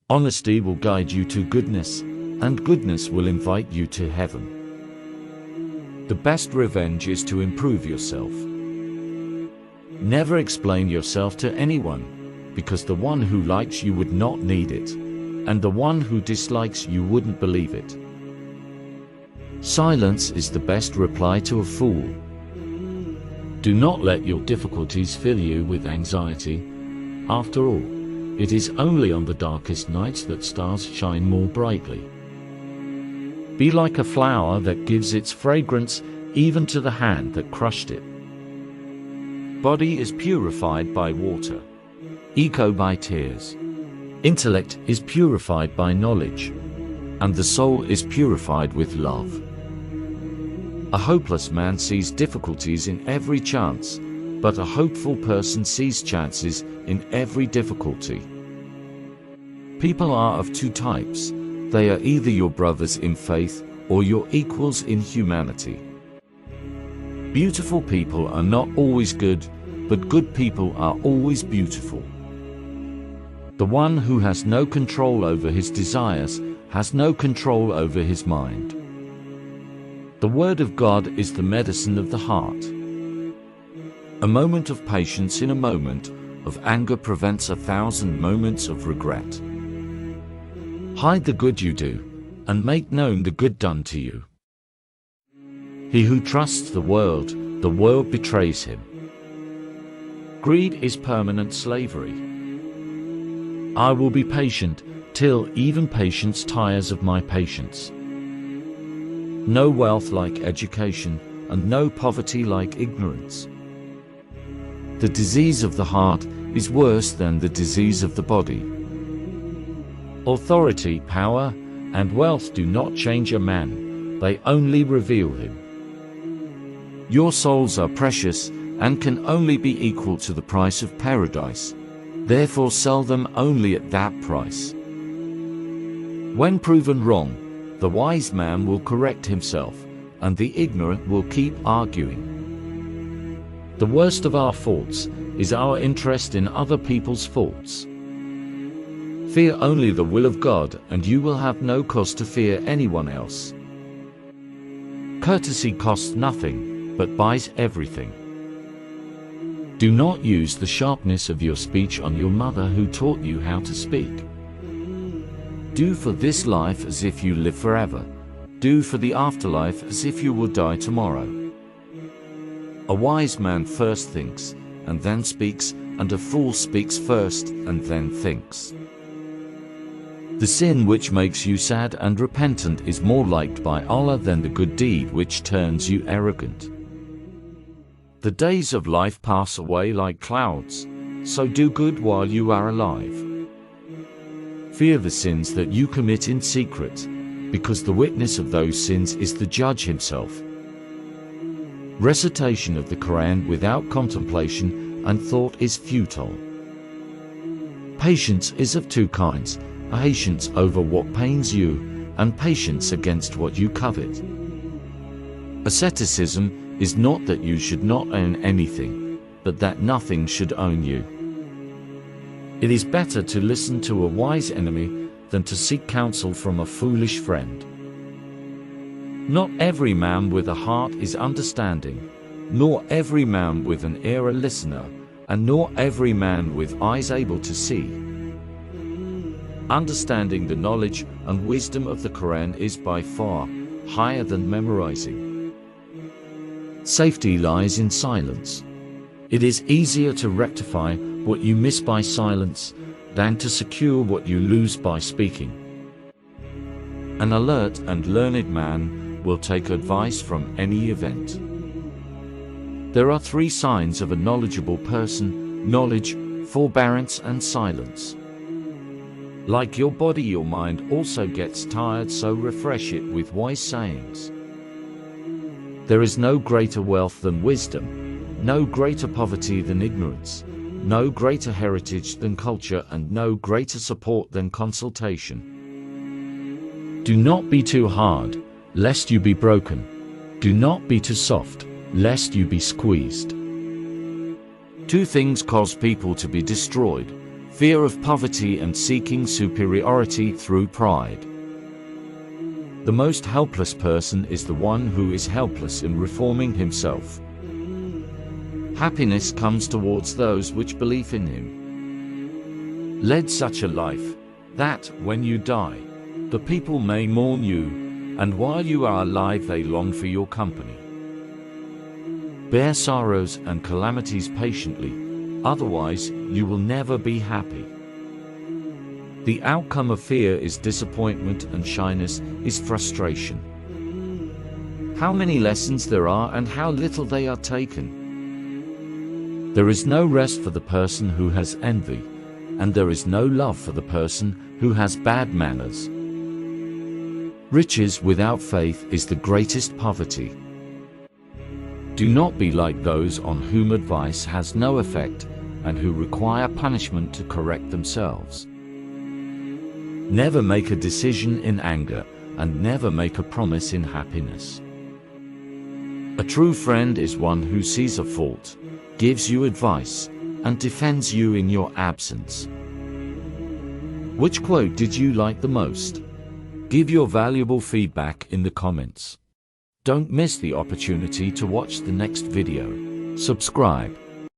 Honesty will guide you to goodness, and goodness will invite you to heaven. The best revenge is to improve yourself. Never explain yourself to anyone, because the one who likes you would not need it, and the one who dislikes you wouldn't believe it. Silence is the best reply to a fool. Do not let your difficulties fill you with anxiety. After all, it is only on the darkest nights that stars shine more brightly. Be like a flower that gives its fragrance even to the hand that crushed it. Body is purified by water, ego by tears. Intellect is purified by knowledge, and the soul is purified with love. A hopeless man sees difficulties in every chance, but a hopeful person sees chances in every difficulty. People are of two types. They are either your brothers in faith or your equals in humanity. Beautiful people are not always good, but good people are always beautiful. The one who has no control over his desires has no control over his mind. The Word of God is the medicine of the heart. A moment of patience in a moment of anger prevents 1,000 moments of regret. Hide the good you do, and make known the good done to you. He who trusts the world betrays him. Greed is permanent slavery. I will be patient till even patience tires of my patience. No wealth like education, and no poverty like ignorance. The disease of the heart is worse than the disease of the body. Authority, power, and wealth do not change a man, they only reveal him. Your souls are precious and can only be equal to the price of paradise. Therefore sell them only at that price. When proven wrong, the wise man will correct himself, and the ignorant will keep arguing. The worst of our faults is our interest in other people's faults. Fear only the will of God, and you will have no cause to fear anyone else. Courtesy costs nothing, but buys everything. Do not use the sharpness of your speech on your mother who taught you how to speak. Do for this life as if you live forever. Do for the afterlife as if you will die tomorrow. A wise man first thinks, and then speaks, and a fool speaks first, and then thinks. The sin which makes you sad and repentant is more liked by Allah than the good deed which turns you arrogant. The days of life pass away like clouds, so do good while you are alive. Fear the sins that you commit in secret, because the witness of those sins is the judge himself. Recitation of the Quran without contemplation and thought is futile. Patience is of two kinds, patience over what pains you, and patience against what you covet. Asceticism is not that you should not own anything, but that nothing should own you. It is better to listen to a wise enemy than to seek counsel from a foolish friend. Not every man with a heart is understanding, nor every man with an ear a listener, and nor every man with eyes able to see. Understanding the knowledge and wisdom of the Quran is by far higher than memorizing. Safety lies in silence. It is easier to rectify what you miss by silence than to secure what you lose by speaking. An alert and learned man will take advice from any event. There are three signs of a knowledgeable person: knowledge, forbearance, and silence. Like your body, your mind also gets tired, so refresh it with wise sayings. There is no greater wealth than wisdom, no greater poverty than ignorance, no greater heritage than culture, and no greater support than consultation. Do not be too hard, lest you be broken. Do not be too soft, lest you be squeezed. Two things cause people to be destroyed: fear of poverty and seeking superiority through pride. The most helpless person is the one who is helpless in reforming himself. Happiness comes towards those which believe in him. Lead such a life that, when you die, the people may mourn you, and while you are alive they long for your company. Bear sorrows and calamities patiently, otherwise you will never be happy. The outcome of fear is disappointment, and shyness is frustration. How many lessons there are and how little they are taken. There is no rest for the person who has envy, and there is no love for the person who has bad manners. Riches without faith is the greatest poverty. Do not be like those on whom advice has no effect and who require punishment to correct themselves. Never make a decision in anger, and never make a promise in happiness. A true friend is one who sees a fault, gives you advice, and defends you in your absence. Which quote did you like the most? Give your valuable feedback in the comments. Don't miss the opportunity to watch the next video. Subscribe.